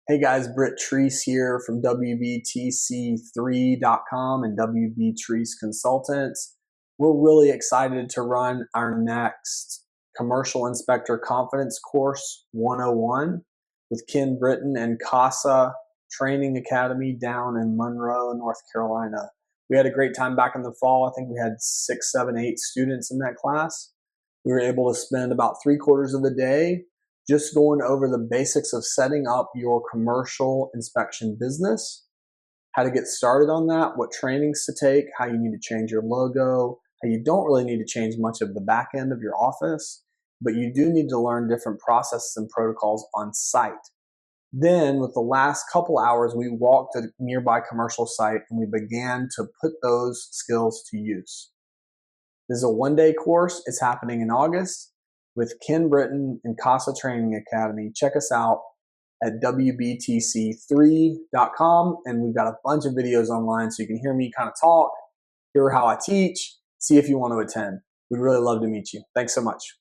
Hey guys, WBTreece here from WBTC3.com and WBTreece Consultants. We're really excited to run our next Commercial Inspector Confidence Course 101 with Ken Britton and CASA Training Academy down in Monroe, North Carolina. We had a great time back in the fall. I think we had 6, 7, 8 students in that class. We were able to spend about 3/4 of the day just going over the basics of setting up your commercial inspection business, how to get started on that, what trainings to take, how you need to change your logo, how you don't really need to change much of the back end of your office, but you do need to learn different processes and protocols on site. Then with the last couple hours, we walked a nearby commercial site and we began to put those skills to use. This is a one-day course. It's happening in August with Ken Britton and CASA Training Academy. Check us out at WBTC3.com, and we've got a bunch of videos online so you can hear me kind of talk, hear how I teach, see if you want to attend. We'd really love to meet you. Thanks so much.